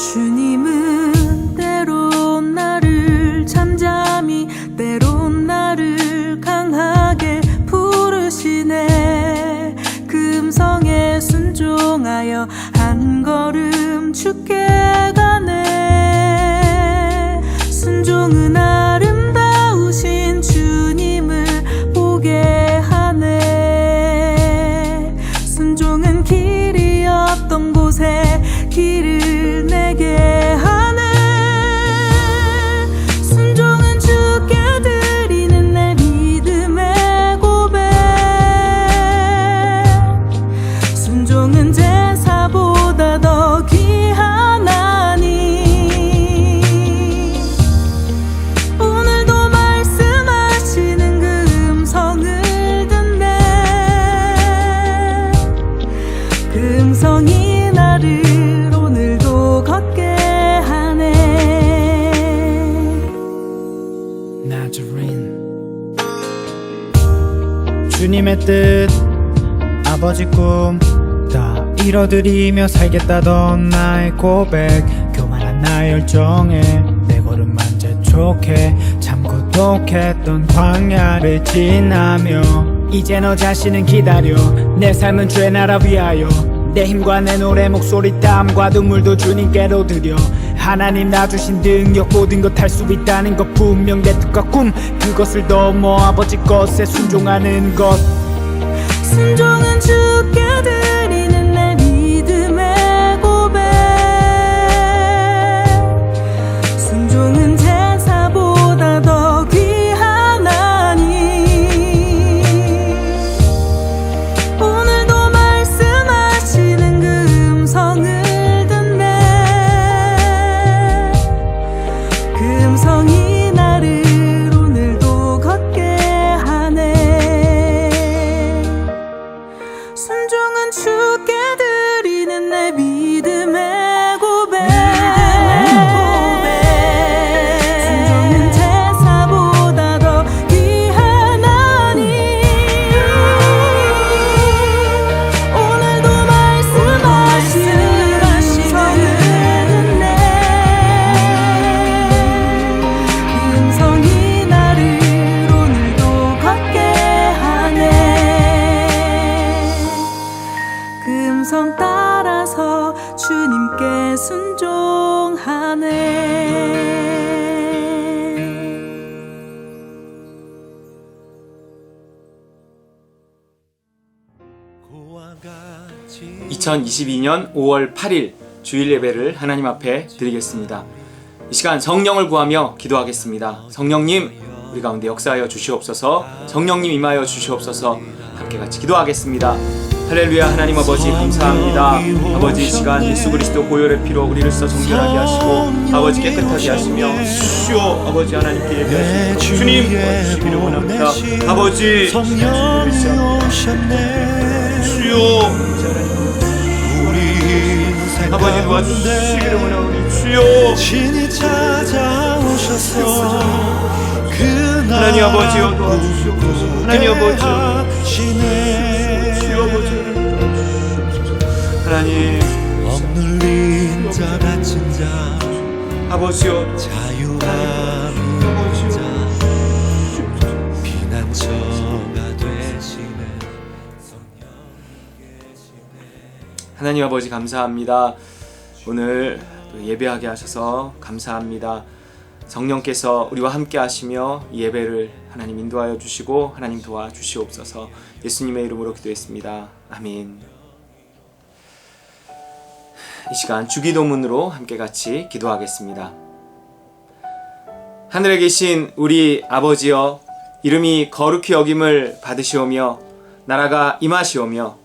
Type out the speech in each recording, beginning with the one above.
주님은 때론 나를 잠잠히 때론 나를 강하게 부르시네. 그 음성에 순종하여 한 걸음 주께 가네. 순종은 아름다우신 주님을 보게 하네. 순종은 길이 없던 곳에 길을 내게 하네. 순종은 주께 드리는 내 믿음의 고백. 순종은 제사보다 더 귀하나니. 오늘도 말씀하시는 그 음성을 듣네. 그 음성이 나를 오늘도 걷게 하네. 나자린 주님의 뜻 아버지 꿈 다 이뤄드리며 살겠다던 나의 고백. 교만한 나의 열정에 내 걸음만 재촉해 참 고독했던 광야를 지나며 이제 너 자신은 기다려. 내 삶은 주의 나라 위하여 내 힘과 내 노래 목소리 땀과 눈물도 주님께로 드려. 하나님 나 주신 능력 모든 것 할 수 있다는 것 분명 내 뜻과 꿈 그것을 넘어 아버지 것에 순종하는 것. 순종은 주께 드리는 내 믿음의 고백. 순종은 제사보다 더 귀하나니. 오늘도 말씀하시는 그 음성을 듣네. 그 음성이 나를 오늘도 걷게 하네. 순종은 주께 드리는 내 믿음의 고백. 순종은 제사보다 더 귀하나니. 오늘도 말씀하시는 음성을 듣네. 그 음성이 나를 오늘도 걷게 하네. 그 음성 따라서 주님께 순종하네. 2022년 5월 8일 주일 예배를 하나님 앞에 드리겠습니다. 이 시간 성령을 구하며 기도하겠습니다. 성령님 우리 가운데 역사하여 주시옵소서. 성령님 임하여 주시옵소서. 함께 같이 기도하겠습니다. 할렐루야. 하나님 아버지 감사합니다. 아버지 이 시간 예수 그리스도 보혈의 피로 우리를 써 정결하게 하시고 아버지 깨끗하게 하시며 주여 아버지 하나님께 예배하시는 주님 도와주시기를 원합니다. 아버지 주여 아버지 도와주시기를 원하오니 주여 신이 찾아오셔서 하나님 아버지여 도와주시옵소서. 하나님 아버지여 주여 아버지를 하나님 억눌린 자 갇힌 자 아버지여 자유하는 자 피난처가 되시네. 하나님 아버지 감사합니다. 오늘 또 예배하게 하셔서 감사합니다. 성령께서 우리와 함께 하시며 이 예배를 하나님 인도하여 주시고 하나님 도와주시옵소서. 예수님의 이름으로 기도했습니다. 아멘. 이 시간 주기도문으로 함께 같이 기도하겠습니다. 하늘에 계신 우리 아버지여, 이름이 거룩히 여김을 받으시오며 나라가 임하시오며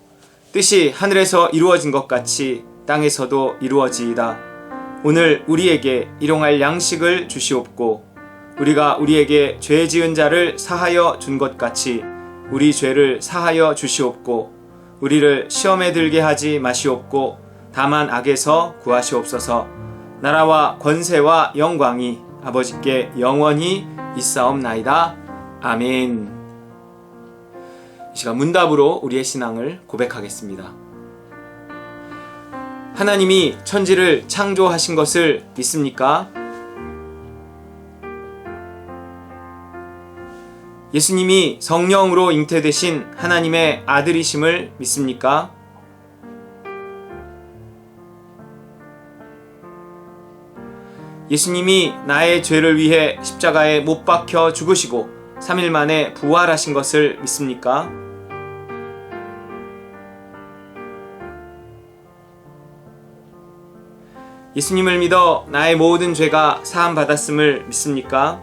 뜻이 하늘에서 이루어진 것 같이 땅에서도 이루어지이다. 오늘 우리에게 일용할 양식을 주시옵고 우리가 우리에게 죄 지은 자를 사하여 준 것 같이 우리 죄를 사하여 주시옵고 우리를 시험에 들게 하지 마시옵고 다만 악에서 구하시옵소서. 나라와 권세와 영광이 아버지께 영원히 있사옵나이다. 아멘. 이 시간 문답으로 우리의 신앙을 고백하겠습니다. 하나님이 천지를 창조하신 것을 믿습니까? 예수님이 성령으로 잉태되신 하나님의 아들이심을 믿습니까? 예수님이 나의 죄를 위해 십자가에 못 박혀 죽으시고 3일 만에 부활하신 것을 믿습니까? 예수님을 믿어 나의 모든 죄가 사함받았음을 믿습니까?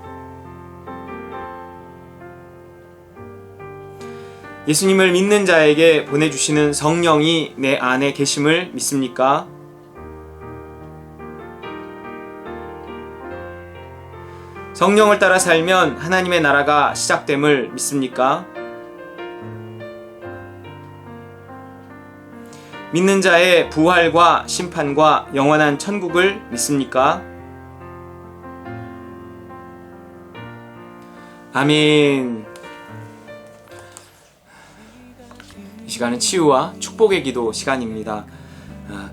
예수님을 믿는 자에게 보내주시는 성령이 내 안에 계심을 믿습니까? 성령을 따라 살면 하나님의 나라가 시작됨을 믿습니까? 믿는 자의 부활과 심판과 영원한 천국을 믿습니까? 아멘. 이 시간은 치유와 축복의 기도 시간입니다.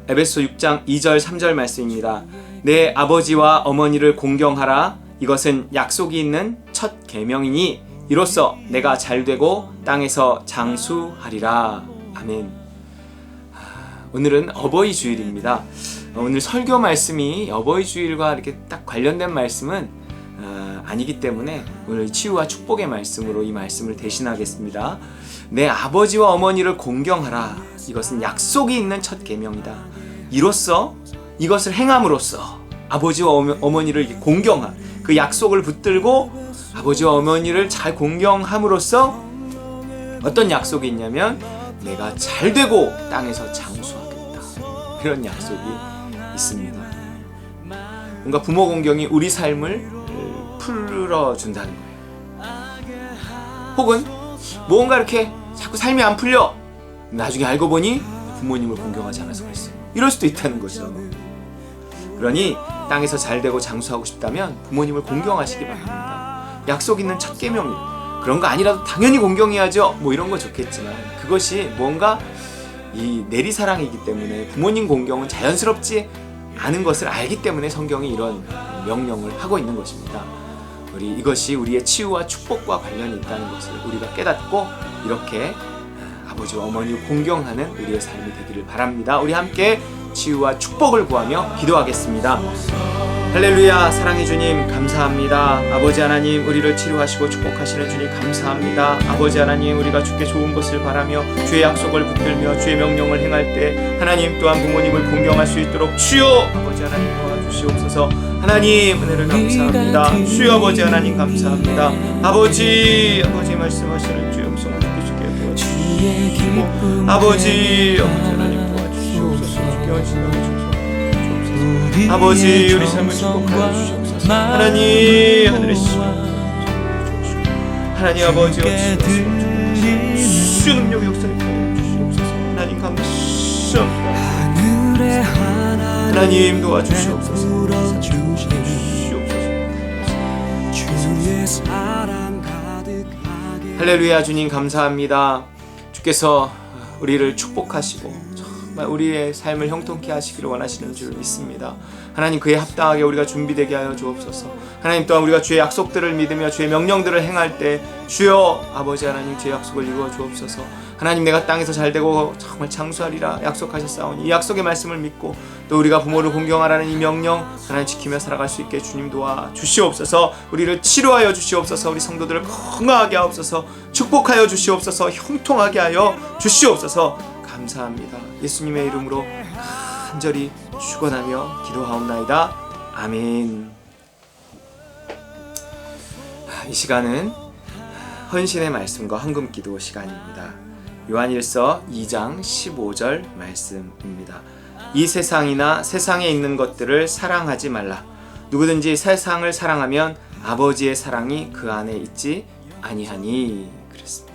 에베소 6장 2절 3절 말씀입니다. 내 아버지와 어머니를 공경하라. 이것은 약속이 있는 첫 계명이니 이로써 내가 잘되고 땅에서 장수하리라. 아멘. 오늘은 어버이 주일입니다. 오늘 설교 말씀이 어버이 주일과 이렇게 딱 관련된 말씀은 아니기 때문에 오늘 치유와 축복의 말씀으로 이 말씀을 대신하겠습니다. 내 아버지와 어머니를 공경하라. 이것은 약속이 있는 첫 계명이다. 이로써 이것을 행함으로써 아버지와 어머니를 공경한 그 약속을 붙들고 아버지와 어머니를 잘 공경함으로써 어떤 약속이 있냐면 내가 잘되고 땅에서 장수하겠다. 이런 약속이 있습니다. 뭔가 부모 공경이 우리 삶을 풀어준다는 거예요. 혹은 뭔가 이렇게 자꾸 삶이 안 풀려. 나중에 알고 보니 부모님을 공경하지 않아서 그랬어요. 이럴 수도 있다는 거죠. 그러니 땅에서 잘되고 장수하고 싶다면 부모님을 공경하시기 바랍니다. 약속 있는 첫 계명이에요. 그런 거 아니라도 당연히 공경해야죠. 뭐 이런 건 좋겠지만 그것이 뭔가 이 내리사랑이기 때문에 부모님 공경은 자연스럽지 않은 것을 알기 때문에 성경이 이런 명령을 하고 있는 것입니다. 이것이 우리의 치유와 축복과 관련이 있다는 것을 우리가 깨닫고 이렇게 아버지와 어머니를 공경하는 우리의 삶이 되기를 바랍니다. 우리 함께 치유와 축복을 구하며 기도하겠습니다. 할렐루야. 사랑해 주님 감사합니다. 아버지 하나님 우리를 치료하시고 축복하시는 주님 감사합니다. 아버지 하나님 우리가 주께 좋은 것을 바라며 주의 약속을 붙들며 주의 명령을 행할 때 하나님 또한 부모님을 공경할 수 있도록 주여 아버지 하나님 도와주시옵소서. 하나님 은혜를 감사합니다. 주여 아버지 하나님 감사합니다. 아버지 말씀하시는 주의 음성을 듣기 주께 도와주시옵소서. 아버지 하나님 도와주시옵소서. 주께 헌신하고 주옵소서. 아버지 우리 삶을 축복하여 주시옵소서. 하나님 하늘의 신 하나님 아버지 주 능력 역사를 주시옵소서. 하나님 감사합니다. 하나님 도와주시옵소서. 할렐루야. 주님 감사합니다. 주께서 우리를 축복하시고 정말 우리의 삶을 형통케 하시기를 원하시는 줄 믿습니다. 하나님 그에 합당하게 우리가 준비되게 하여 주옵소서. 하나님 또한 우리가 주의 약속들을 믿으며 주의 명령들을 행할 때 주여 아버지 하나님 주의 약속을 이루어 주옵소서. 하나님 내가 땅에서 잘되고 정말 장수하리라 약속하셨사오니 이 약속의 말씀을 믿고 또 우리가 부모를 공경하라는 이 명령 하나님 지키며 살아갈 수 있게 주님 도와 주시옵소서. 우리를 치료하여 주시옵소서. 우리 성도들을 건강하게 하옵소서. 축복하여 주시옵소서. 형통하게 하여 주시옵소서. 감사합니다. 예수님의 이름으로 간절히 축원하며 기도하옵나이다. 아멘. 이 시간은 헌신의 말씀과 헌금기도 시간입니다. 요한일서 2장 15절 말씀입니다. 이 세상이나 세상에 있는 것들을 사랑하지 말라. 누구든지 세상을 사랑하면 아버지의 사랑이 그 안에 있지 아니하니. 그랬습니다.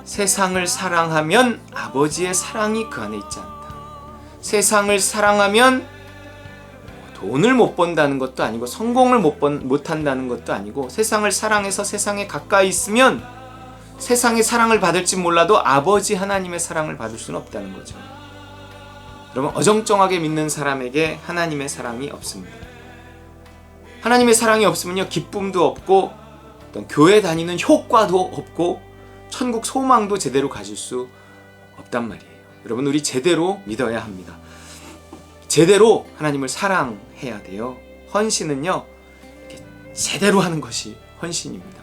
세상을 사랑하면 아버지의 사랑이 그 안에 있지 않다. 세상을 사랑하면 돈을 못 번다는 것도 아니고 성공을 못 한다는 것도 아니고 세상을 사랑해서 세상에 가까이 있으면 세상의 사랑을 받을지 몰라도 아버지 하나님의 사랑을 받을 수는 없다는 거죠. 여러분, 어정쩡하게 믿는 사람에게 하나님의 사랑이 없습니다. 하나님의 사랑이 없으면요, 기쁨도 없고 어떤 교회 다니는 효과도 없고 천국 소망도 제대로 가질 수 없단 말이에요. 여러분, 우리 제대로 믿어야 합니다. 제대로 하나님을 사랑해야 돼요. 헌신은요, 이렇게 제대로 하는 것이 헌신입니다.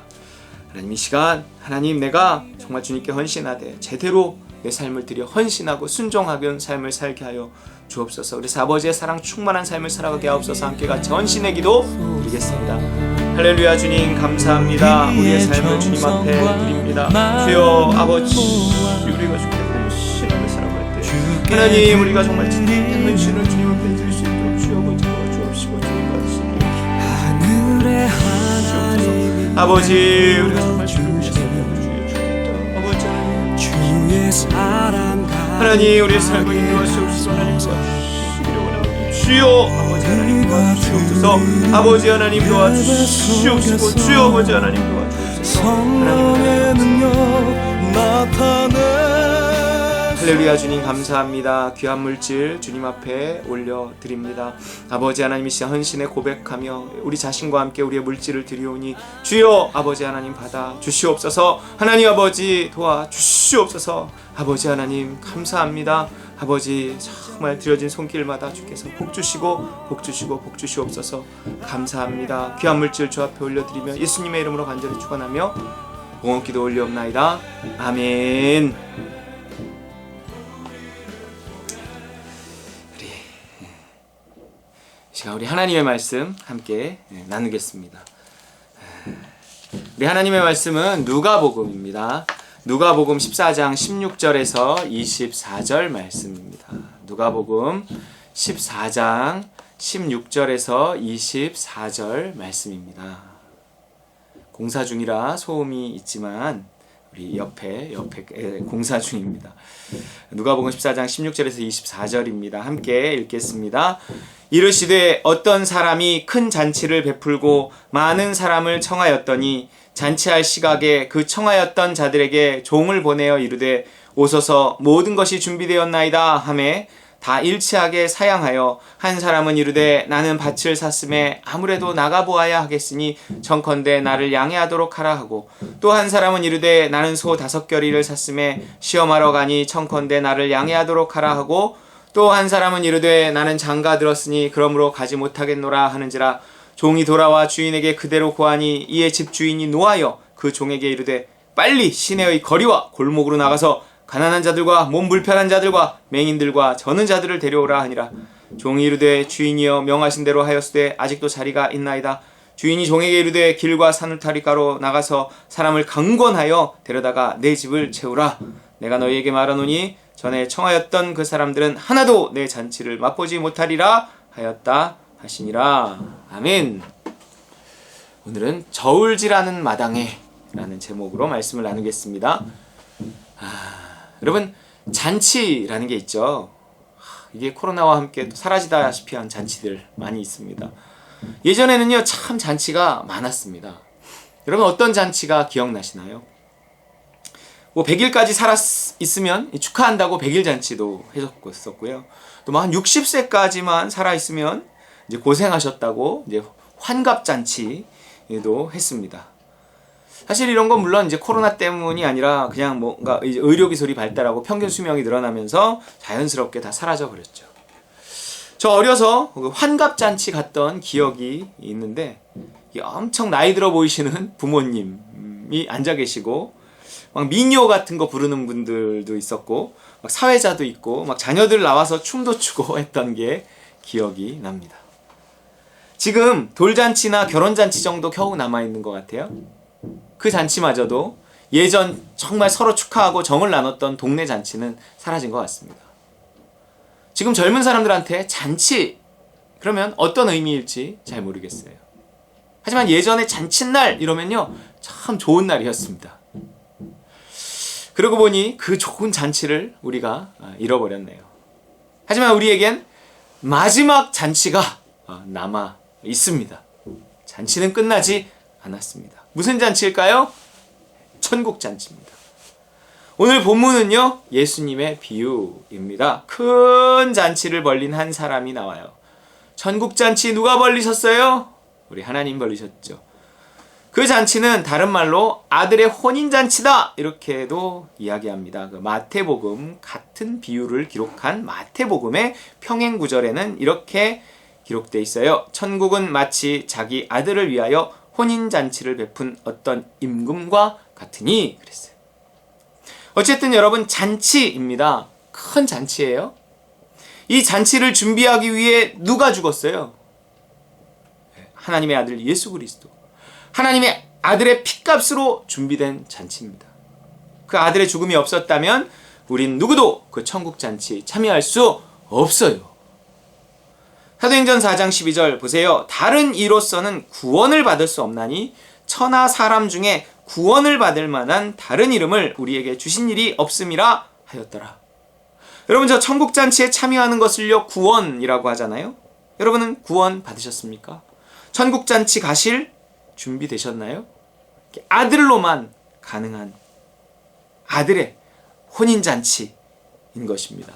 하나님, 이 시간 하나님, 내가 정말 주님께 헌신하되 제대로 내 삶을 드려 헌신하고 순종하는 삶을 살게 하여 주옵소서. 그래서 아버지의 사랑 충만한 삶을 살아가게 하옵소서. 함께 같이 헌신의 기도 드리겠습니다. 할렐루야. 주님 감사합니다. 우리의 삶을 주님 앞에 드립니다. 주여 아버지, 우리가 주께 헌신하며 살아갈 때 하나님, 우리가 정말 진정한 헌신을 주님 앞에 드릴 수 있도록 주여 보여 주옵시고 주님 받으시기를 하늘의 하나님 아버지, 우리가 정말 주님 위해서 주의 주겠다. 아버지 하나님, 주의 사랑 하나님, 우리의 삶을 인도하시옵시고 하나님 도와주시기를 원합니다. 주여 아버지 하나님 도와주시옵소서. 아버지 하나님 도와주시옵시고 주여 아버지 하나님 도와주옵소서. 성령의 능력 나타내 할렐루야. 주님 감사합니다. 귀한 물질 주님 앞에 올려드립니다. 아버지 하나님, 이 시간 헌신에 고백하며 우리 자신과 함께 우리의 물질을 드리오니 주여 아버지 하나님 받아 주시옵소서. 하나님 아버지 도와주시옵소서. 아버지 하나님 감사합니다. 아버지 정말 드려진 손길마다 주께서 복 주시고 복 주시고 복 주시옵소서. 감사합니다. 귀한 물질 주 앞에 올려드리며 예수님의 이름으로 간절히 축원하며 공헌기도 올리옵나이다. 아멘. 자, 우리 하나님의 말씀 함께 나누겠습니다. 우리 하나님의 말씀은 누가복음입니다. 누가복음 14장 16절에서 24절 말씀입니다. 누가복음 14장 16절에서 24절 말씀입니다. 공사 중이라 소음이 있지만 우리 옆에 공사 중입니다. 누가복음 14장 16절에서 24절입니다. 함께 읽겠습니다. 이르시되 어떤 사람이 큰 잔치를 베풀고 많은 사람을 청하였더니 잔치할 시각에 그 청하였던 자들에게 종을 보내어 이르되 오소서 모든 것이 준비되었나이다 하매 다 일치하게 사양하여 한 사람은 이르되 나는 밭을 샀음에 아무래도 나가보아야 하겠으니 청컨대 나를 양해하도록 하라 하고 또 한 사람은 이르되 나는 소 5겨리를 샀음에 시험하러 가니 청컨대 나를 양해하도록 하라 하고 또 한 사람은 이르되 나는 장가 들었으니 그러므로 가지 못하겠노라 하는지라 종이 돌아와 주인에게 그대로 고하니 이에 집주인이 노하여 그 종에게 이르되 빨리 시내의 거리와 골목으로 나가서 가난한 자들과 몸 불편한 자들과 맹인들과 저는 자들을 데려오라 하니라. 종이 이르되 주인이여 명하신 대로 하였으되 아직도 자리가 있나이다. 주인이 종에게 이르되 길과 사누타리가로 나가서 사람을 강권하여 데려다가 내 집을 채우라. 내가 너희에게 말하노니 전에 청하였던 그 사람들은 하나도 내 잔치를 맛보지 못하리라 하였다 하시니라. 아멘. 오늘은 저울질하는 마당에 라는 제목으로 말씀을 나누겠습니다. 여러분, 잔치라는 게 있죠. 이게 코로나와 함께 또 사라지다시피 한 잔치들 많이 있습니다. 예전에는요, 참 잔치가 많았습니다. 여러분, 어떤 잔치가 기억나시나요? 뭐 100일까지 살아있으면 축하한다고 100일 잔치도 했었고요. 또 뭐 한 60세까지만 살아있으면 이제 고생하셨다고 이제 환갑 잔치도 했습니다. 사실 이런 건 물론 이제 코로나 때문이 아니라 그냥 뭔가 이제 의료기술이 발달하고 평균 수명이 늘어나면서 자연스럽게 다 사라져 버렸죠. 저 어려서 환갑잔치 갔던 기억이 있는데 엄청 나이 들어 보이시는 부모님이 앉아 계시고 막 민요 같은 거 부르는 분들도 있었고 막 사회자도 있고 막 자녀들 나와서 춤도 추고 했던 게 기억이 납니다. 지금 돌잔치나 결혼잔치 정도 겨우 남아있는 것 같아요. 그 잔치마저도 예전 정말 서로 축하하고 정을 나눴던 동네 잔치는 사라진 것 같습니다. 지금 젊은 사람들한테 잔치 그러면 어떤 의미일지 잘 모르겠어요. 하지만 예전에 잔칫날 이러면요 참 좋은 날이었습니다. 그러고 보니 그 좋은 잔치를 우리가 잃어버렸네요. 하지만 우리에겐 마지막 잔치가 남아 있습니다. 잔치는 끝나지 않았습니다. 무슨 잔치일까요? 천국 잔치입니다. 오늘 본문은요, 예수님의 비유입니다. 큰 잔치를 벌린 한 사람이 나와요. 천국 잔치 누가 벌리셨어요? 우리 하나님 벌리셨죠. 그 잔치는 다른 말로 아들의 혼인잔치다, 이렇게도 이야기합니다. 그 마태복음, 같은 비유를 기록한 마태복음의 평행구절에는 이렇게 기록되어 있어요. 천국은 마치 자기 아들을 위하여 혼인잔치를 베푼 어떤 임금과 같으니, 그랬어요. 어쨌든 여러분, 잔치입니다. 큰 잔치예요. 이 잔치를 준비하기 위해 누가 죽었어요? 하나님의 아들 예수 그리스도. 하나님의 아들의 피값으로 준비된 잔치입니다. 그 아들의 죽음이 없었다면 우린 누구도 그 천국 잔치에 참여할 수 없어요. 사도행전 4장 12절 보세요. 다른 이로서는 구원을 받을 수 없나니 천하 사람 중에 구원을 받을 만한 다른 이름을 우리에게 주신 일이 없음이라 하였더라. 여러분, 저 천국 잔치에 참여하는 것을요, 구원이라고 하잖아요. 여러분은 구원 받으셨습니까? 천국 잔치 가실 준비되셨나요? 아들로만 가능한 아들의 혼인잔치인 것입니다.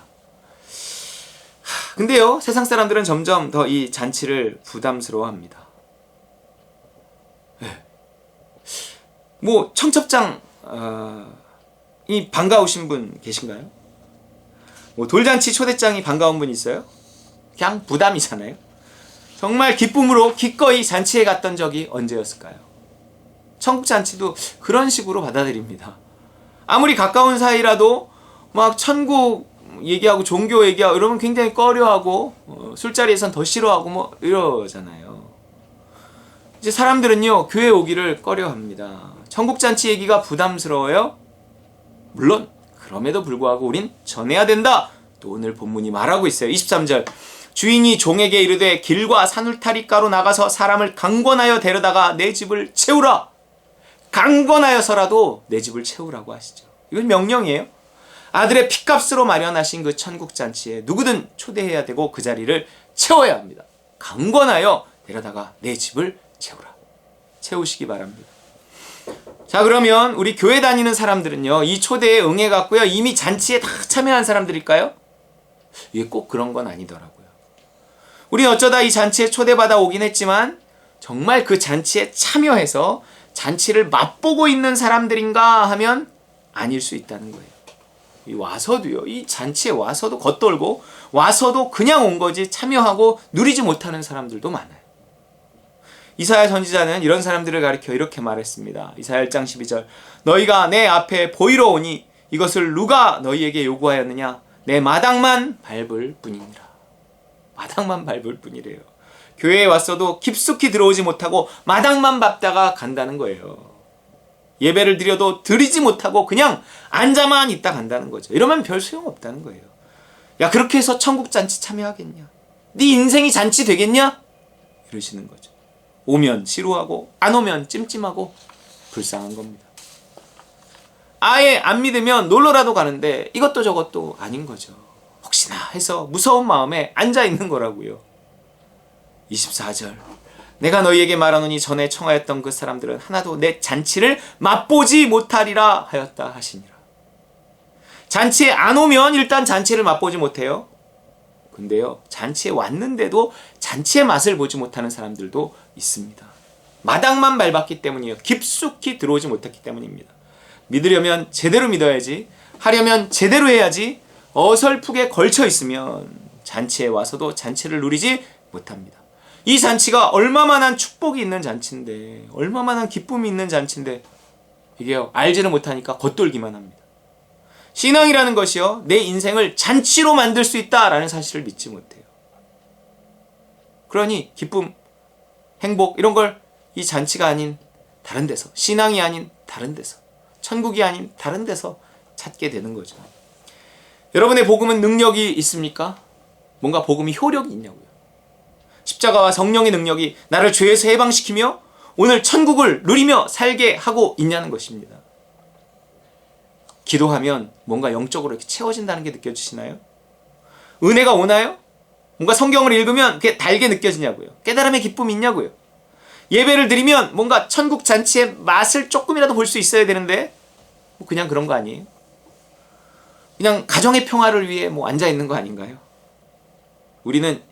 근데요, 세상 사람들은 점점 더 이 잔치를 부담스러워합니다. 뭐 청첩장 이 반가우신 분 계신가요? 뭐 돌잔치 초대장이 반가운 분 있어요? 그냥 부담이잖아요. 정말 기쁨으로 기꺼이 잔치에 갔던 적이 언제였을까요? 천국 잔치도 그런 식으로 받아들입니다. 아무리 가까운 사이라도 막 천국 얘기하고 종교 얘기하고 이러면 굉장히 꺼려하고 술자리에선 더 싫어하고 뭐 이러잖아요. 이제 사람들은요, 교회 오기를 꺼려합니다. 천국 잔치 얘기가 부담스러워요? 물론 그럼에도 불구하고 우린 전해야 된다. 또 오늘 본문이 말하고 있어요. 23절. 주인이 종에게 이르되 길과 산울타리가로 나가서 사람을 강권하여 데려다가 내 집을 채우라. 강권하여서라도 내 집을 채우라고 하시죠. 이건 명령이에요. 아들의 피값으로 마련하신 그 천국 잔치에 누구든 초대해야 되고 그 자리를 채워야 합니다. 강권하여 데려다가 내 집을 채우라. 채우시기 바랍니다. 자, 그러면 우리 교회 다니는 사람들은요, 이 초대에 응해갔고요, 이미 잔치에 다 참여한 사람들일까요? 이게 꼭 그런 건 아니더라고요. 우린 어쩌다 이 잔치에 초대받아 오긴 했지만 정말 그 잔치에 참여해서 잔치를 맛보고 있는 사람들인가 하면 아닐 수 있다는 거예요. 와서도요, 이 잔치에 와서도 겉돌고 와서도 그냥 온 거지 참여하고 누리지 못하는 사람들도 많아요. 이사야 선지자는 이런 사람들을 가리켜 이렇게 말했습니다. 이사야 1장 12절. 너희가 내 앞에 보이러 오니 이것을 누가 너희에게 요구하였느냐? 내 마당만 밟을 뿐이니라. 마당만 밟을 뿐이래요. 교회에 왔어도 깊숙이 들어오지 못하고 마당만 밟다가 간다는 거예요. 예배를 드려도 드리지 못하고 그냥 앉아만 있다 간다는 거죠. 이러면 별 소용없다는 거예요. 야, 그렇게 해서 천국 잔치 참여하겠냐? 네 인생이 잔치 되겠냐? 이러시는 거죠. 오면 지루하고 안 오면 찜찜하고 불쌍한 겁니다. 아예 안 믿으면 놀러라도 가는데 이것도 저것도 아닌 거죠. 혹시나 해서 무서운 마음에 앉아 있는 거라고요. 24절. 내가 너희에게 말하노니 전에 청하였던 그 사람들은 하나도 내 잔치를 맛보지 못하리라 하였다 하시니라. 잔치에 안 오면 일단 잔치를 맛보지 못해요. 근데요, 잔치에 왔는데도 잔치의 맛을 보지 못하는 사람들도 있습니다. 마당만 밟았기 때문이에요. 깊숙이 들어오지 못했기 때문입니다. 믿으려면 제대로 믿어야지, 하려면 제대로 해야지, 어설프게 걸쳐 있으면 잔치에 와서도 잔치를 누리지 못합니다. 이 잔치가 얼마만한 축복이 있는 잔치인데, 얼마만한 기쁨이 있는 잔치인데 이게요, 알지를 못하니까 겉돌기만 합니다. 신앙이라는 것이요, 내 인생을 잔치로 만들 수 있다라는 사실을 믿지 못해요. 그러니 기쁨, 행복 이런 걸 이 잔치가 아닌 다른 데서, 신앙이 아닌 다른 데서, 천국이 아닌 다른 데서 찾게 되는 거죠. 여러분의 복음은 능력이 있습니까? 뭔가 복음이 효력이 있냐고요. 십자가와 성령의 능력이 나를 죄에서 해방시키며 오늘 천국을 누리며 살게 하고 있냐는 것입니다. 기도하면 뭔가 영적으로 이렇게 채워진다는 게 느껴지시나요? 은혜가 오나요? 뭔가 성경을 읽으면 그게 달게 느껴지냐고요. 깨달음의 기쁨이 있냐고요. 예배를 드리면 뭔가 천국 잔치의 맛을 조금이라도 볼 수 있어야 되는데 뭐 그냥 그런 거 아니에요? 그냥 가정의 평화를 위해 뭐 앉아 있는 거 아닌가요? 우리는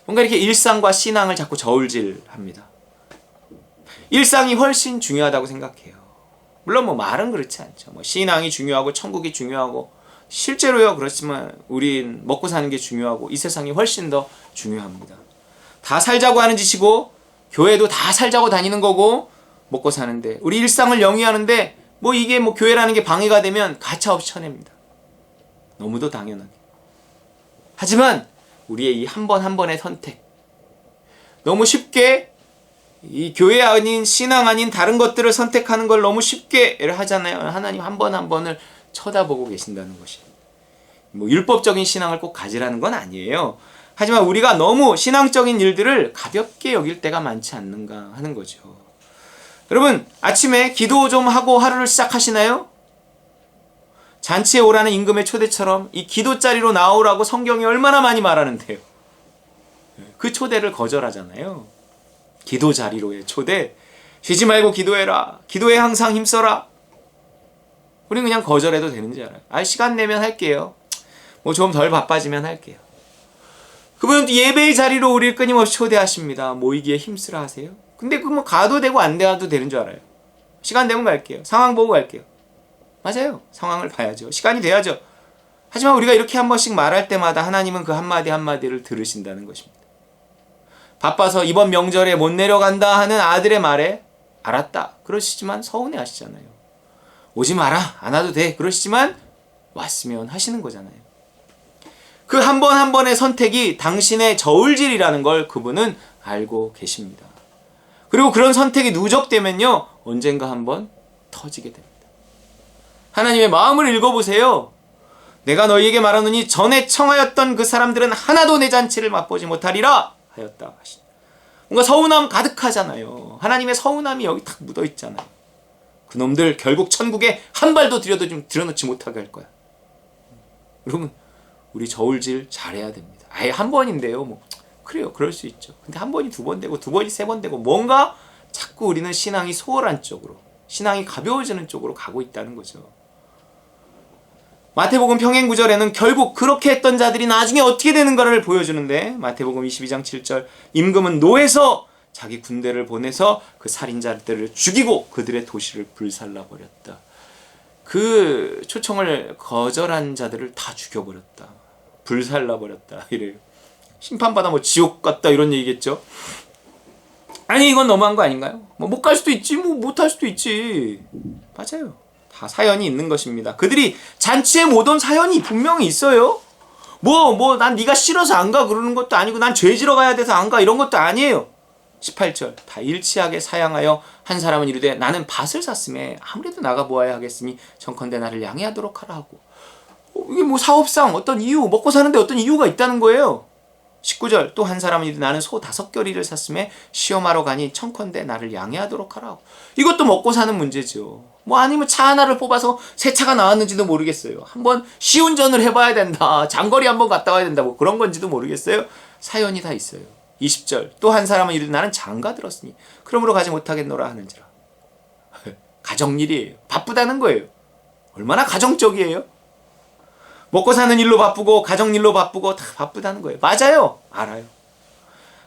뭔가 이렇게 일상과 신앙을 자꾸 저울질합니다. 일상이 훨씬 중요하다고 생각해요. 물론 뭐 말은 그렇지 않죠. 뭐 신앙이 중요하고 천국이 중요하고 실제로요 그렇지만 우린 먹고 사는 게 중요하고 이 세상이 훨씬 더 중요합니다. 다 살자고 하는 짓이고 교회도 다 살자고 다니는 거고 먹고 사는데 우리 일상을 영위하는데 뭐 이게 뭐 교회라는 게 방해가 되면 가차없이 쳐냅니다. 너무도 당연하게. 하지만 우리의 이 한 번 한 번의 선택 너무 쉽게 이 교회 아닌 신앙 아닌 다른 것들을 선택하는 걸 너무 쉽게 하잖아요. 하나님 한 번 한 번을 쳐다보고 계신다는 것이 뭐 율법적인 신앙을 꼭 가지라는 건 아니에요. 하지만 우리가 너무 신앙적인 일들을 가볍게 여길 때가 많지 않는가 하는 거죠. 여러분 아침에 기도 좀 하고 하루를 시작하시나요? 잔치에 오라는 임금의 초대처럼 이 기도 자리로 나오라고 성경이 얼마나 많이 말하는데요. 그 초대를 거절하잖아요. 기도 자리로의 초대. 쉬지 말고 기도해라. 기도에 항상 힘써라. 우린 그냥 거절해도 되는지 알아요. 시간 내면 할게요. 뭐 좀 덜 바빠지면 할게요. 그분은 예배의 자리로 우리를 끊임없이 초대하십니다. 모이기에 힘쓰라 하세요. 근데 그 뭐 가도 되고 안 가도 되는 줄 알아요. 시간 되면 갈게요. 상황 보고 갈게요. 맞아요. 상황을 봐야죠. 시간이 돼야죠. 하지만 우리가 이렇게 한 번씩 말할 때마다 하나님은 그 한마디 한마디를 들으신다는 것입니다. 바빠서 이번 명절에 못 내려간다 하는 아들의 말에 알았다 그러시지만 서운해 하시잖아요. 오지 마라 안 와도 돼 그러시지만 왔으면 하시는 거잖아요. 그 한 번 한 번의 선택이 당신의 저울질이라는 걸 그분은 알고 계십니다. 그리고 그런 선택이 누적되면요 언젠가 한번 터지게 됩니다. 하나님의 마음을 읽어보세요. 내가 너희에게 말하노니 전에 청하였던 그 사람들은 하나도 내 잔치를 맛보지 못하리라 하였다. 뭔가 서운함 가득하잖아요. 하나님의 서운함이 여기 딱 묻어있잖아요. 그놈들 결국 천국에 한 발도 들여놓지 못하게 할 거야. 여러분 우리 저울질 잘해야 됩니다. 아예 한 번인데요. 뭐 그래요. 그럴 수 있죠. 근데 한 번이 두 번 되고 두 번이 세 번 되고 뭔가 자꾸 우리는 신앙이 소홀한 쪽으로 신앙이 가벼워지는 쪽으로 가고 있다는 거죠. 마태복음 평행 구절에는 결국 그렇게 했던 자들이 나중에 어떻게 되는가를 보여주는데 마태복음 22장 7절 임금은 노해서 자기 군대를 보내서 그 살인자들을 죽이고 그들의 도시를 불살라 버렸다. 그 초청을 거절한 자들을 다 죽여버렸다. 불살라 버렸다. 이래요. 심판받아 뭐 지옥 갔다 이런 얘기겠죠. 아니 이건 너무한 거 아닌가요? 뭐 못 갈 수도 있지 뭐 못 할 수도 있지. 맞아요. 다 사연이 있는 것입니다. 그들이 잔치에 못 온 사연이 분명히 있어요. 난 네가 싫어서 안 가 그러는 것도 아니고 난 죄 지러 가야 돼서 안 가 이런 것도 아니에요. 18절 다 일치하게 사양하여 한 사람은 이르되 나는 밭을 샀음에 아무래도 나가 보아야 하겠으니 청컨대 나를 양해하도록 하라 하고 이게 뭐 사업상 어떤 이유 먹고 사는데 어떤 이유가 있다는 거예요. 19절 또 한 사람은 이르되 나는 소 5겨리를 샀음에 시험하러 가니 청컨대 나를 양해하도록 하라 하고 이것도 먹고 사는 문제죠. 뭐 아니면 차 하나를 뽑아서 새 차가 나왔는지도 모르겠어요. 한번 시운전을 해봐야 된다. 장거리 한번 갔다 와야 된다. 뭐 그런 건지도 모르겠어요. 사연이 다 있어요. 20절 또 한 사람은 이르되 나는 장가 들었으니 그러므로 가지 못하겠노라 하는지라. 가정일이에요. 바쁘다는 거예요. 얼마나 가정적이에요. 먹고 사는 일로 바쁘고 가정일로 바쁘고 다 바쁘다는 거예요. 맞아요. 알아요.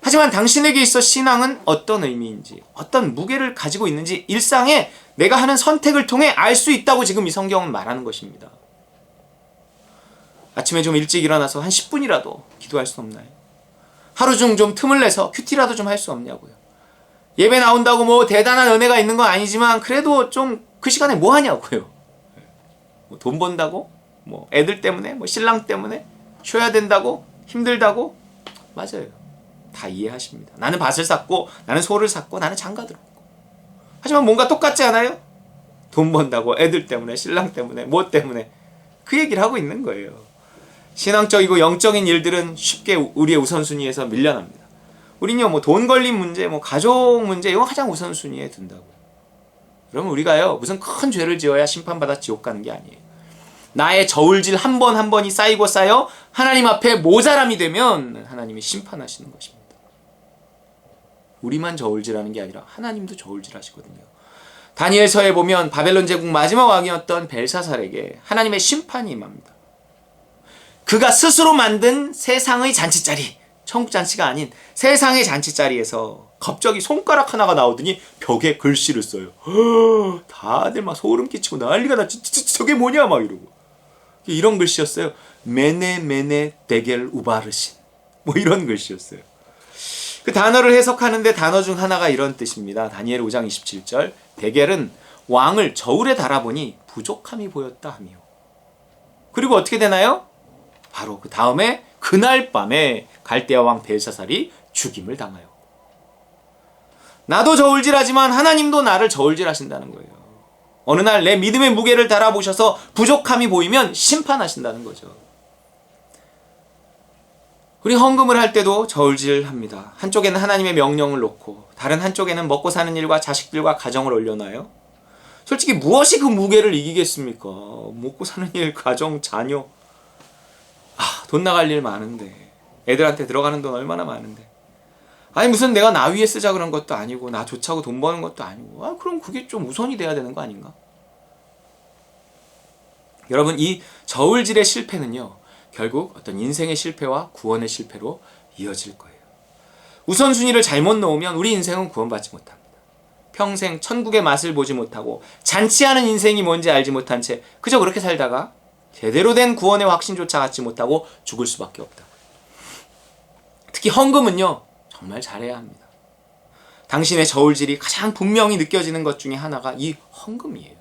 하지만 당신에게 있어 신앙은 어떤 의미인지 어떤 무게를 가지고 있는지 일상에 내가 하는 선택을 통해 알 수 있다고 지금 이 성경은 말하는 것입니다. 아침에 좀 일찍 일어나서 한 10분이라도 기도할 수 없나요? 하루 중 좀 틈을 내서 큐티라도 좀 할 수 없냐고요. 예배 나온다고 뭐 대단한 은혜가 있는 건 아니지만 그래도 좀 그 시간에 뭐 하냐고요. 뭐 돈 번다고? 뭐 애들 때문에? 뭐 신랑 때문에? 쉬어야 된다고? 힘들다고? 맞아요. 다 이해하십니다. 나는 밭을 샀고 나는 소를 샀고 나는 장가 들었고 하지만 뭔가 똑같지 않아요? 돈 번다고 애들 때문에 신랑 때문에 뭐 때문에 그 얘기를 하고 있는 거예요. 신앙적이고 영적인 일들은 쉽게 우리의 우선순위에서 밀려납니다. 우린요 뭐 돈 걸린 문제 뭐 가족 문제 이거 가장 우선순위에 둔다고요. 그러면 우리가요 무슨 큰 죄를 지어야 심판받아 지옥 가는 게 아니에요. 나의 저울질 한 번 한 번이 쌓이고 쌓여 하나님 앞에 모자람이 되면 하나님이 심판하시는 것입니다. 우리만 저울질하는 게 아니라 하나님도 저울질하시거든요. 다니엘서에 보면 바벨론 제국 마지막 왕이었던 벨사살에게 하나님의 심판이 임합니다. 그가 스스로 만든 세상의 잔치자리, 천국 잔치가 아닌 세상의 잔치자리에서 갑자기 손가락 하나가 나오더니 벽에 글씨를 써요. 다들 막 소름 끼치고 난리가 났지. 저게 뭐냐 막 이러고. 이런 글씨였어요. 메네 메네 데겔 우바르신, 뭐 이런 글씨였어요. 그 단어를 해석하는데 단어 중 하나가 이런 뜻입니다. 다니엘 5장 27절. 데겔은 왕을 저울에 달아보니 부족함이 보였다 하며. 그리고 어떻게 되나요? 바로 그 다음에 그날 밤에 갈대아 왕 벨사살이 죽임을 당하여. 나도 저울질하지만 하나님도 나를 저울질하신다는 거예요. 어느 날 내 믿음의 무게를 달아보셔서 부족함이 보이면 심판하신다는 거죠. 우리 헌금을 할 때도 저울질합니다. 한쪽에는 하나님의 명령을 놓고 다른 한쪽에는 먹고 사는 일과 자식들과 가정을 올려놔요. 솔직히 무엇이 그 무게를 이기겠습니까? 먹고 사는 일, 가정, 자녀. 돈 나갈 일 많은데, 애들한테 들어가는 돈 얼마나 많은데. 아니 무슨 내가 나 위에 쓰자 그런 것도 아니고 나 좋자고 돈 버는 것도 아니고, 그럼 그게 좀 우선이 돼야 되는 거 아닌가? 여러분, 이 저울질의 실패는요, 결국 어떤 인생의 실패와 구원의 실패로 이어질 거예요. 우선순위를 잘못 놓으면 우리 인생은 구원받지 못합니다. 평생 천국의 맛을 보지 못하고 잔치하는 인생이 뭔지 알지 못한 채 그저 그렇게 살다가 제대로 된 구원의 확신조차 갖지 못하고 죽을 수밖에 없다. 특히 헌금은요, 정말 잘해야 합니다. 당신의 저울질이 가장 분명히 느껴지는 것 중에 하나가 이 헌금이에요.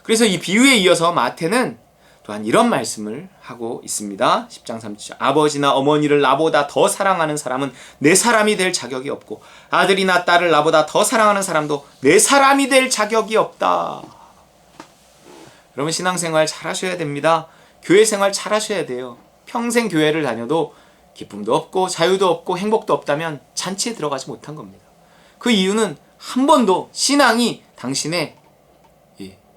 그래서 이 비유에 이어서 마태는 또한 이런 말씀을 하고 있습니다. 10장 30절. 아버지나 어머니를 나보다 더 사랑하는 사람은 내 사람이 될 자격이 없고 아들이나 딸을 나보다 더 사랑하는 사람도 내 사람이 될 자격이 없다. 여러분, 신앙생활 잘 하셔야 됩니다. 교회 생활 잘 하셔야 돼요. 평생 교회를 다녀도 기쁨도 없고 자유도 없고 행복도 없다면 잔치에 들어가지 못한 겁니다. 그 이유는 한 번도 신앙이 당신의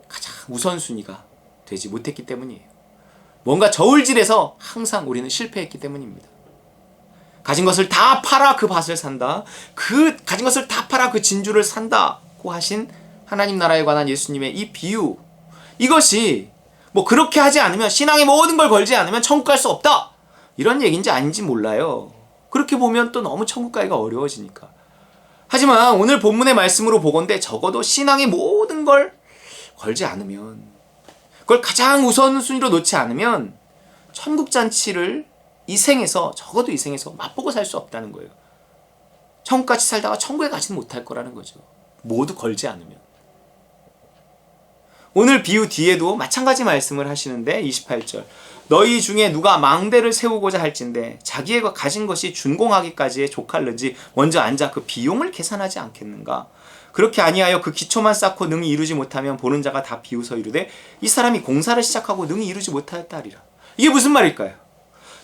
가장 우선순위가 되지 못했기 때문이에요. 뭔가 저울질해서 항상 우리는 실패했기 때문입니다. 가진 것을 다 팔아 그 밭을 산다. 그 가진 것을 다 팔아 그 진주를 산다고 하신 하나님 나라에 관한 예수님의 이 비유, 이것이 뭐 그렇게 하지 않으면, 신앙의 모든 걸 걸지 않으면 천국 갈 수 없다, 이런 얘기인지 아닌지 몰라요. 그렇게 보면 또 너무 천국 가기가 어려워지니까. 하지만 오늘 본문의 말씀으로 보건대 적어도 신앙의 모든 걸 걸지 않으면, 그걸 가장 우선순위로 놓지 않으면 천국 잔치를 적어도 이 생에서 맛보고 살 수 없다는 거예요. 천국같이 살다가 천국에 가지는 못할 거라는 거죠. 모두 걸지 않으면. 오늘 비유 뒤에도 마찬가지 말씀을 하시는데 28절. 너희 중에 누가 망대를 세우고자 할진대 자기가 가진 것이 준공하기까지에 족할는지 먼저 앉아 그 비용을 계산하지 않겠는가? 그렇게 아니하여 그 기초만 쌓고 능히 이루지 못하면 보는 자가 다 비웃어 이르되 이 사람이 공사를 시작하고 능히 이루지 못하였다 하리라. 이게 무슨 말일까요?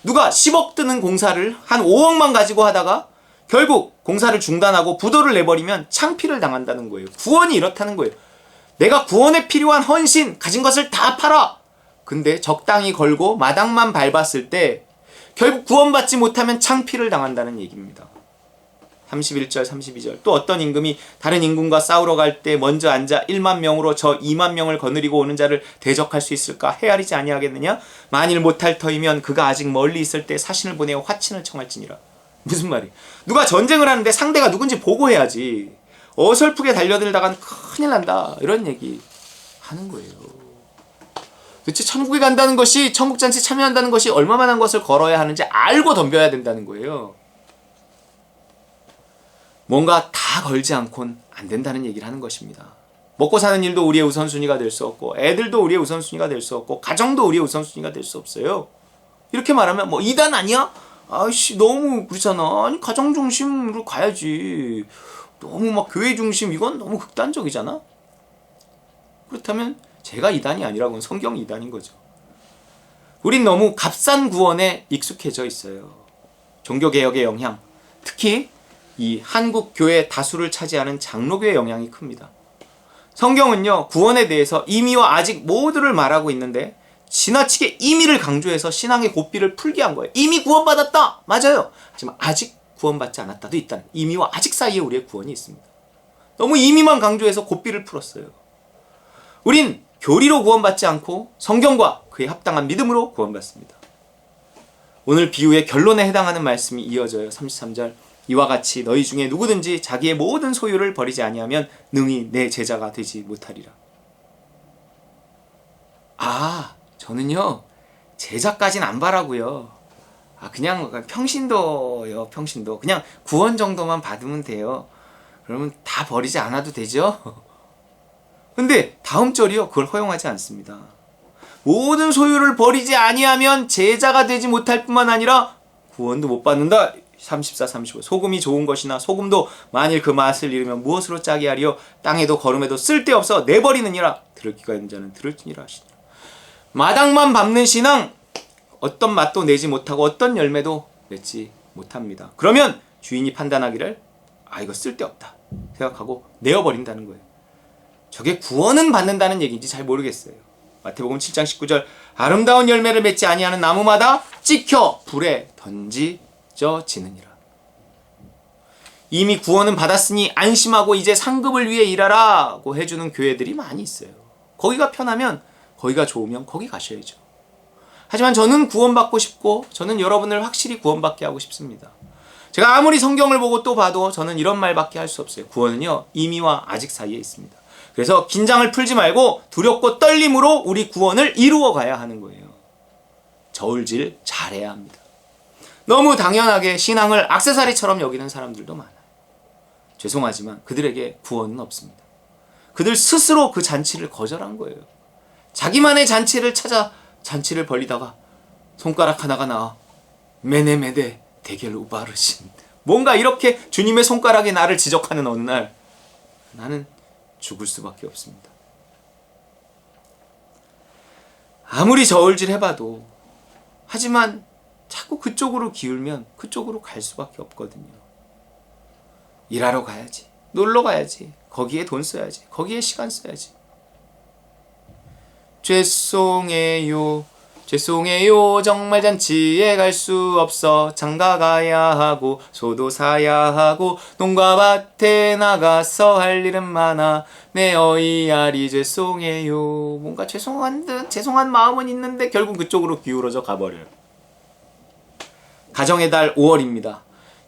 누가 10억 드는 공사를 한 5억만 가지고 하다가 결국 공사를 중단하고 부도를 내버리면 창피를 당한다는 거예요. 구원이 이렇다는 거예요. 내가 구원에 필요한 헌신, 가진 것을 다 팔아. 근데 적당히 걸고 마당만 밟았을 때 결국 구원받지 못하면 창피를 당한다는 얘기입니다. 31절 32절. 또 어떤 임금이 다른 임금과 싸우러 갈 때 먼저 앉아 1만 명으로 저 2만 명을 거느리고 오는 자를 대적할 수 있을까? 헤아리지 아니하겠느냐? 만일 못할 터이면 그가 아직 멀리 있을 때 사신을 보내어 화친을 청할지니라. 무슨 말이에요? 누가 전쟁을 하는데 상대가 누군지 보고해야지. 어설프게 달려들다간 큰일 난다, 이런 얘기 하는 거예요. 도대체 천국에 간다는 것이, 천국잔치 참여한다는 것이 얼마만한 것을 걸어야 하는지 알고 덤벼야 된다는 거예요. 뭔가 다 걸지 않고는 안 된다는 얘기를 하는 것입니다. 먹고 사는 일도 우리의 우선순위가 될 수 없고, 애들도 우리의 우선순위가 될 수 없고, 가정도 우리의 우선순위가 될 수 없어요. 이렇게 말하면 뭐 이단 아니야? 아이씨 너무 그렇잖아. 아니 가정 중심으로 가야지. 너무 막 교회 중심, 이건 너무 극단적이잖아. 그렇다면 제가 이단이 아니라고는 성경이 이단인 거죠. 우린 너무 값싼 구원에 익숙해져 있어요. 종교개혁의 영향, 특히 이 한국 교회 다수를 차지하는 장로교의 영향이 큽니다. 성경은요, 구원에 대해서 이미와 아직 모두를 말하고 있는데 지나치게 이미를 강조해서 신앙의 고삐를 풀게 한 거예요. 이미 구원받았다, 맞아요. 하지만 아직 구원받지 않았다도 있다는, 이미와 아직 사이에 우리의 구원이 있습니다. 너무 이미만 강조해서 고삐를 풀었어요. 우린 교리로 구원받지 않고 성경과 그에 합당한 믿음으로 구원받습니다. 오늘 비유의 결론에 해당하는 말씀이 이어져요. 33절, 이와 같이 너희 중에 누구든지 자기의 모든 소유를 버리지 아니하면 능히 내 제자가 되지 못하리라. 저는요 제자까지는 안 바라고요. 그냥 평신도요. 평신도 그냥 구원 정도만 받으면 돼요. 그러면 다 버리지 않아도 되죠. 근데 다음 절이요 그걸 허용하지 않습니다. 모든 소유를 버리지 아니하면 제자가 되지 못할 뿐만 아니라 구원도 못 받는다. 34, 35 소금이 좋은 것이나 소금도 만일 그 맛을 잃으면 무엇으로 짜게 하리요. 땅에도 거름에도 쓸데없어 내버리느니라. 들을 귀가 있는 자는 들을지니라 하시니라. 마당만 밟는 신앙, 어떤 맛도 내지 못하고 어떤 열매도 맺지 못합니다. 그러면 주인이 판단하기를 이거 쓸데없다 생각하고 내어버린다는 거예요. 저게 구원은 받는다는 얘기인지 잘 모르겠어요. 마태복음 7장 19절, 아름다운 열매를 맺지 아니하는 나무마다 찍혀 불에 던지져지느니라. 이미 구원은 받았으니 안심하고 이제 상급을 위해 일하라고 해주는 교회들이 많이 있어요. 거기가 편하면, 거기가 좋으면 거기 가셔야죠. 하지만 저는 구원받고 싶고 저는 여러분을 확실히 구원받게 하고 싶습니다. 제가 아무리 성경을 보고 또 봐도 저는 이런 말밖에 할 수 없어요. 구원은요 이미와 아직 사이에 있습니다. 그래서 긴장을 풀지 말고 두렵고 떨림으로 우리 구원을 이루어 가야 하는 거예요. 저울질 잘해야 합니다. 너무 당연하게 신앙을 액세서리처럼 여기는 사람들도 많아요. 죄송하지만 그들에게 구원은 없습니다. 그들 스스로 그 잔치를 거절한 거예요. 자기만의 잔치를 찾아 잔치를 벌리다가 손가락 하나가 나와 메네메네 대결 우바르신, 뭔가 이렇게 주님의 손가락이 나를 지적하는 어느 날 나는 죽을 수밖에 없습니다. 아무리 저울질 해봐도, 하지만 자꾸 그쪽으로 기울면 그쪽으로 갈 수밖에 없거든요. 일하러 가야지, 놀러 가야지, 거기에 돈 써야지, 거기에 시간 써야지. 죄송해요 정말 잔치에 갈 수 없어. 장가 가야 하고 소도 사야 하고 농가 밭에 나가서 할 일은 많아. 내 어이야리 죄송해요. 뭔가 죄송한 듯 죄송한 마음은 있는데 결국 그쪽으로 기울어져 가버려요. 가정의 달 5월입니다.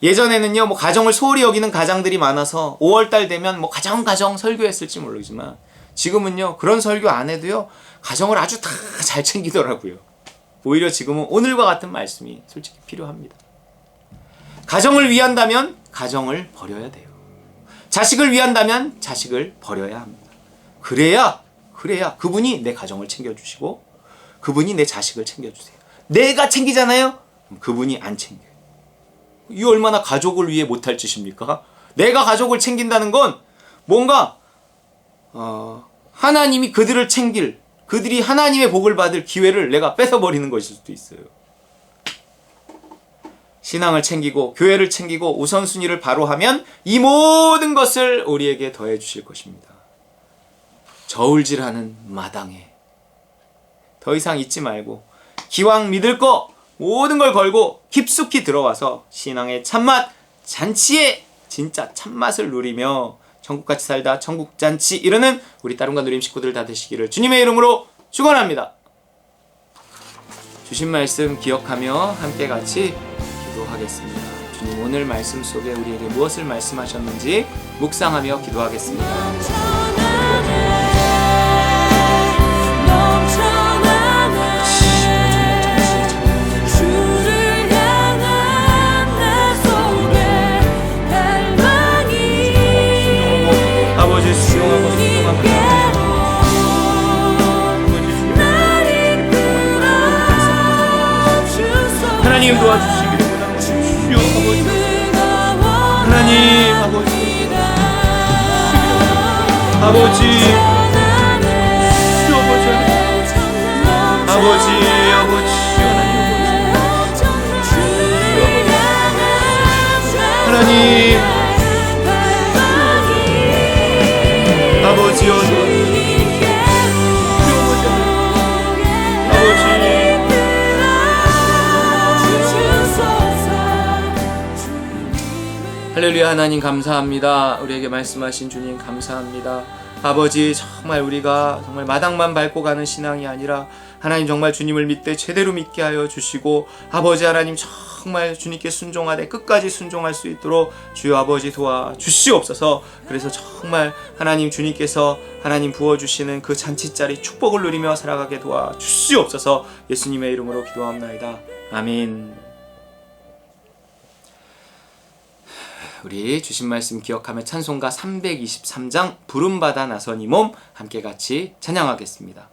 예전에는요 가정을 소홀히 여기는 가장들이 많아서 5월달 되면 가정 설교했을지 모르지만 지금은요 그런 설교 안 해도요 가정을 아주 다 잘 챙기더라고요. 오히려 지금은 오늘과 같은 말씀이 솔직히 필요합니다. 가정을 위한다면 가정을 버려야 돼요. 자식을 위한다면 자식을 버려야 합니다. 그래야 그분이 내 가정을 챙겨주시고 그분이 내 자식을 챙겨주세요. 내가 챙기잖아요? 그분이 안 챙겨요. 이 얼마나 가족을 위해 못할 짓입니까? 내가 가족을 챙긴다는 건 뭔가 하나님이 그들을 챙길, 그들이 하나님의 복을 받을 기회를 내가 뺏어버리는 것일 수도 있어요. 신앙을 챙기고 교회를 챙기고 우선순위를 바로 하면 이 모든 것을 우리에게 더해 주실 것입니다. 저울질하는 마당에 더 이상 있지 말고 기왕 믿을 거 모든 걸 걸고 깊숙이 들어와서 신앙의 참맛, 잔치의 진짜 참맛을 누리며 천국같이 살다 천국잔치 이루는 우리 따름과 누림 식구들 다 되시기를 주님의 이름으로 축원합니다. 주신 말씀 기억하며 함께 같이 기도하겠습니다. 주님 오늘 말씀 속에 우리에게 무엇을 말씀하셨는지 묵상하며 기도하겠습니다. 아버지 수용하고 하나님 도와주시기를 원하는 주여 아버지 하나님 아버지 주여 아버지 하나님 아버지여 할렐루야. 하나님 감사합니다. 우리에게 말씀하신 주님 감사합니다. 아버지, 정말 우리가 정말 마당만 밟고 가는 신앙이 아니라 하나님 정말 주님을 믿되 제대로 믿게 하여 주시고, 아버지 하나님 정말 주님께 순종하되 끝까지 순종할 수 있도록 주여 아버지 도와주시옵소서. 그래서 정말 하나님 주님께서 하나님 부어주시는 그 잔치자리 축복을 누리며 살아가게 도와주시옵소서. 예수님의 이름으로 기도합나이다. 아멘. 우리 주신 말씀 기억하며 찬송가 323장 부름받아 나선 이 몸 함께 같이 찬양하겠습니다.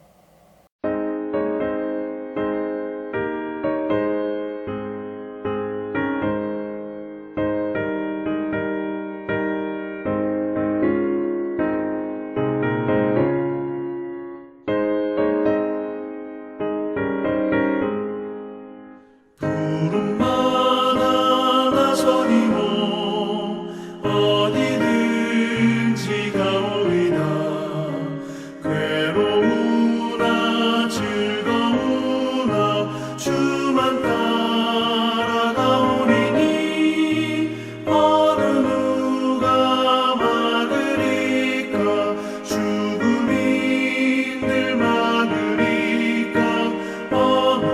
부름받아 나선 이 몸 어디든지 가오리다. 괴로우나 즐거우나 주만 따라가오리니 어느 누가 막으리까. 죽음인들 막으리까. 어느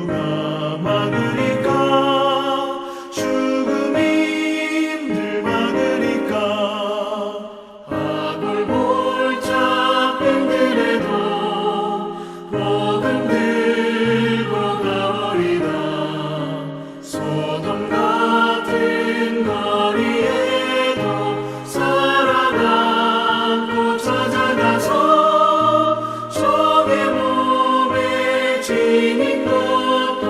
누가 막으리까. 죽음인들 막으리까. 아골골짝 빈들에도 복음 들고 가오리다. 소돔 같은 거리에도 살아남고 찾아가서 종의 몸에 지닌 것도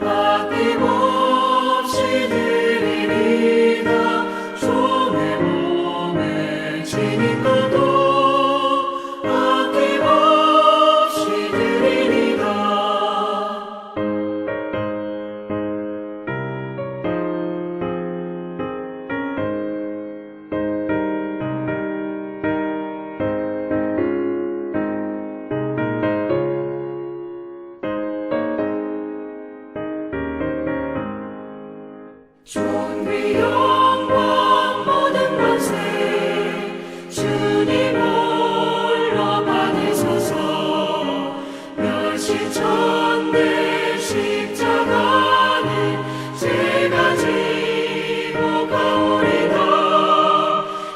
아낌없이 드리리다. 종의 몸에 지닌 것도 아낌없이 드리리다. 존귀 영광 모든 권세 주님 홀로 받으소서. 멸시천대 십자가는 제가 지고 가오리다.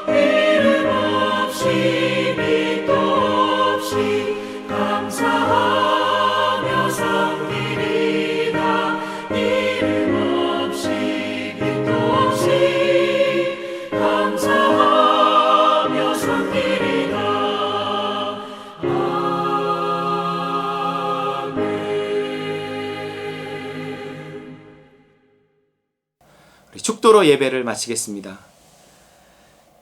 이름 없이 빛도 없이 감사하며 섬기리다. 이름 없이 빛도 없이 감사하며 섬기리다. 아멘. 우리 축도로 예배를 마치겠습니다.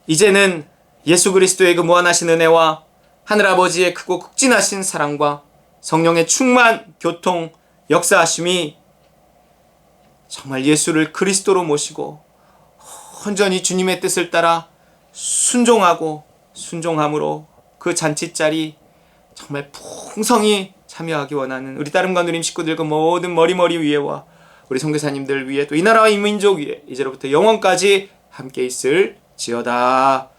이제는 예수 그리스도의 그 무한하신 은혜와 하늘아버지의 크고 극진하신 사랑과 성령의 충만 교통 역사하심이 정말 예수를 그리스도로 모시고 온전히 주님의 뜻을 따라 순종하고 순종함으로 그 잔치자리 정말 풍성히 참여하기 원하는 우리 따름과 누림 식구들 그 모든 머리머리 위에와 우리 선교사님들 위에 또 이 나라와 이 민족 위에 이제로부터 영원까지 함께 있을지어다.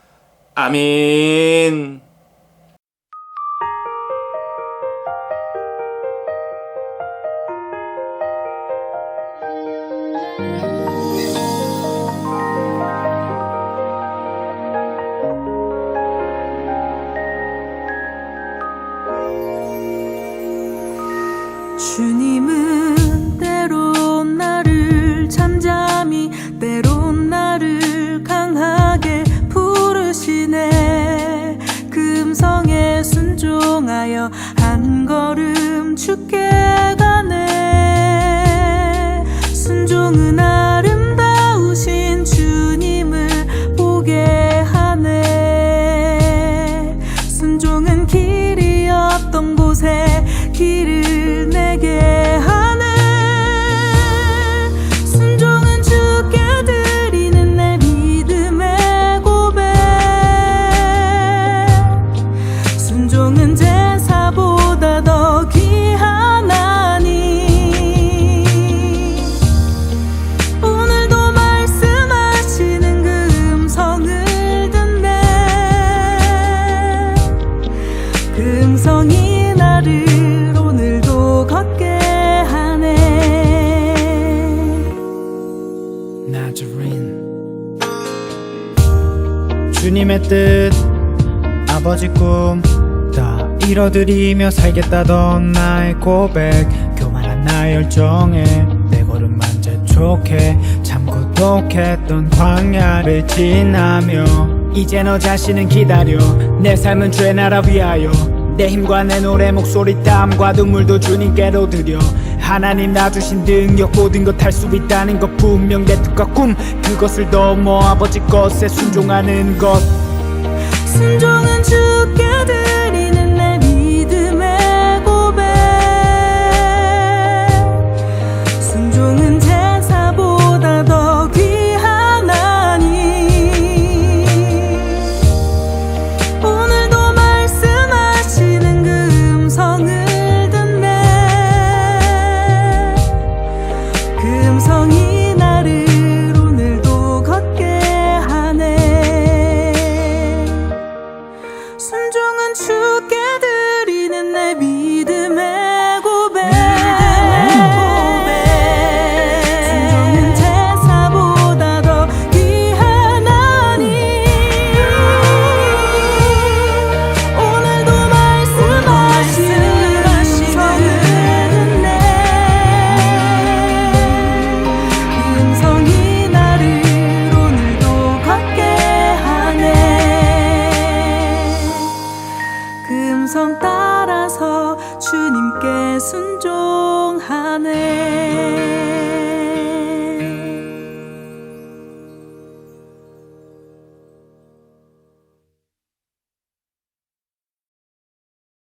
아멘. 주님은 때론 나를 잠잠히 때론 나를 강하게 부르시네. 금성에 순종하여 한 걸음 주께 가네. 순종은 아름다우신 주님을 보게 하네. 순종은 길이 없던 곳에 길을 내게 하네. 순종은 주께 드리는 내 믿음의 고백. 순종은 제사보다 더 귀한 하나님. 주님의 뜻 아버지 꿈 다 이뤄드리며 살겠다던 나의 고백 교만한 나의 열정에 내 걸음만 재촉해 참 고독했던 광야를 지나며 이제 너 자신은 기다려 내 삶은 주의 나라 위하여 내 힘과 내 노래 목소리 땀과 눈물도 주님께로 드려 하나님 나 주신 능력 모든 것 할 수 있다는 것 분명 내 뜻과 꿈 그것을 넘어 아버지 것에 순종하는 것 순종은 주께 드리는 내 믿음의 고백 순종은 제사보다 더 귀하나니 오늘도 말씀하시는 그 음성을 듣네 그 음성이 나를 오늘도 걷게 하네 순종은 주께 드리는 내 믿음의 고백 순종은 제사보다 더 귀하나니 오늘도 말씀하시는 음성을 듣네 그 음성이 나를 오늘도 걷게 하네 그 음성 따라서 주님께 순종하네